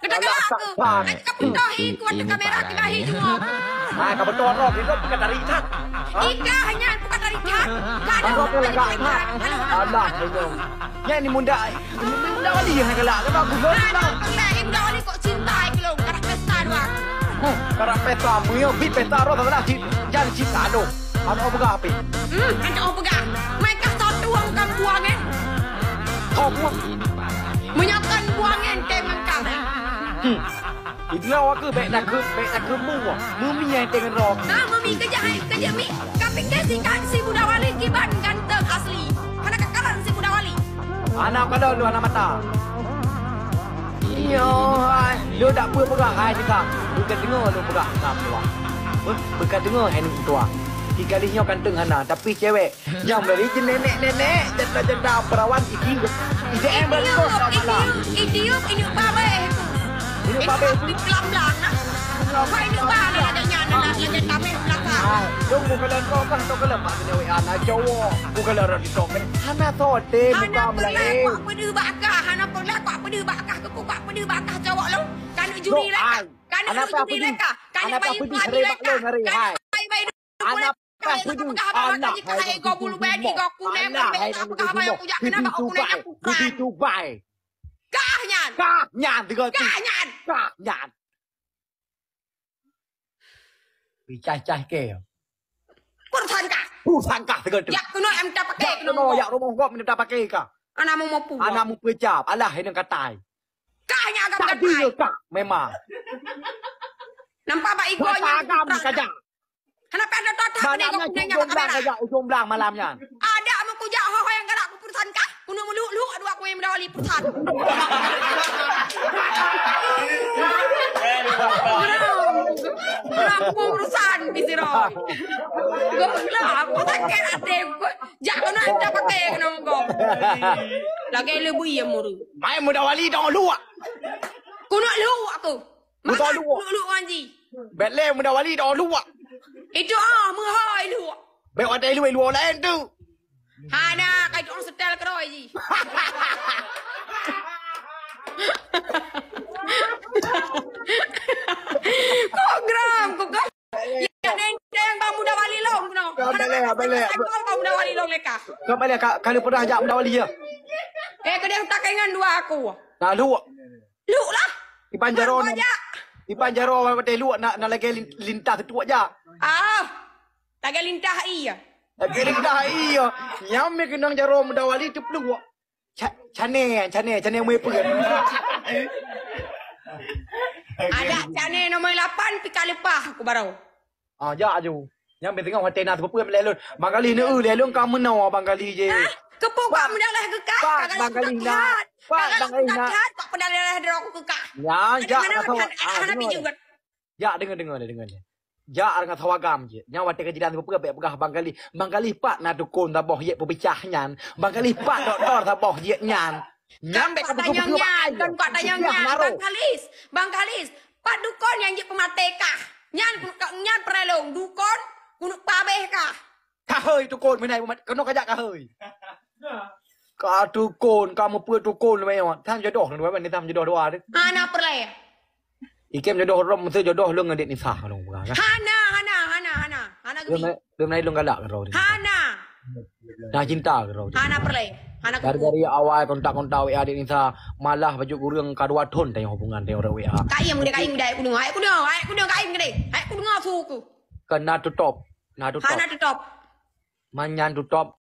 Katakan aku. Katakan putahi kuat kamera kelahi semua. Ah, kau betul roh itu bukan dari tak. Ika hanya bukan dari jahat. Gak ada Roh hubungan kelak dengan tak. Allah belum. Ya ini muda wali yang kelak. Kenapa aku belum? Nah, muda wali kok cinta belum? Karena pesta doang. Karena pesta mio bit pesta roh tak nak jangan cinta do. Ano apa api? Ada apa gak? Mereka satu orang kan buangin. Kau buat. Menyakan buangin teman kami. Itu lah aku baik nak ke mua. Mumi yang dengan roh. Nah, mami kerja mi. Kaping dia si muda wali kiban ganteng asli. Karena kekalan si muda wali. Anak kalau lu anak mata. Iyo, lu tak boleh pegang hai juga. Bukan dengar lu pegang sama tua. Bukan dengar hand tua. Tiga kalinya ganteng hana, tapi cewek yang dari nenek-nenek janda-janda perawan itu. Ide em berkos sama lah. Idiom ini babe. Ini babe Di belang-belang nah. Kau ini babe adanya anak yang kami belakang. Dong bukan kau kan kau kalau mak ni awak anak cowok. Bukan orang di tong. Hana sote bukan meleng. Kau pedih bakah, hana pelak kau pedih bakah, kau kau pedih bakah cowok lu. Kan juri leka. Kan juri leka. Kan bayi bayi leka. Kan bayi anak pedih anak hai kau bulu bedi kau kunem apa yang punya kenapa kau kunem bukan. Itu baik. Kahnyan. Kahnyan tiga. Kahnyan. Kahnyan. Cah-cah ke. Pusangkah tiga tu. Ya kuno em tak pakai kuno ya rumah kau minta pakai kah? Anakmu mau puas. Anakmu pejap. Alah yang katai. Kahnya agak tadi kah memang. Nampak pak igonya. Agam saja. Kenapa ada totak ni kau kuningnya pakai kamera? Ujung belang malamnya. Ada mau kujak ho yang gerak ku perusahaan kah? Kuno melu aduh aku yang mendawali perusahaan. Kenapa mau perusahaan bisiro? Gue bilang aku tak kira deh. Jangan ada pakai kenapa kau? Lagi lebu iya muru. Main muda wali dong luak. Kuno lu aku. Muda luak. Lu anji. Betle muda wali dong luak. Itu mahal lu. Baik ada lu lain tu. Hana kau orang setel keroi ji. Program kau kan. Ya yang bang muda wali long kuno. Boleh. Kau muda wali long leka. Kau boleh kalau pernah ajak muda wali ya. Kedai tak ingat dua aku. Nah luak. Lu lah. Di Panjaro. Di Panjaro ada luak nak lagi lintah tu aja. Lagi lintah iya. Lagi lintah iya. Yang me kenang jaro muda wali tu luak. Cane mai pergi. Ada cane nombor 8 pika lepah aku baru. Ya aju. Yang me tengok hotel nak pergi melelun. Bangali ni lelun kamu nawa bangali je. Kepuk pak mendalah kekah. Bangali nak. Bangali nak. Pak pendalah derok kekah. Ya Anak juga. Ya dengar. Ja dengan tawagam je. Nyawa te kejadian tu pegah Bangali pak na dukun ta boh ye pebicah nyan. Bangali pak dor ta boh ye nyan. Nyambe ka tanya nyan, kan kok tanya nyan. Bang Kalis. Pak dukun yang je pemateka. Nyan perelong dukun kunuk pabeh kah. Kahoi dukun menai keno kajak kahoi. Ka dukun kamu pe dukun memang. Tham jodoh niวันนี้tham jodoh doa tu. Ana perle. Ikem jodoh rom mesti jodoh lu ngedik nisah lu bukan. Hana Belum naik lu galak ke rau. Hana. Dah cinta ke rau. Hana perle. Hana dari awal kontak-kontak WA adik Nisa malah baju kurang kadua ton tanya hubungan dia orang WA. Kaim dai aku dengar kaim gede. Aku dengar suku. Kena tutup. Hana tutup. Manyan tutup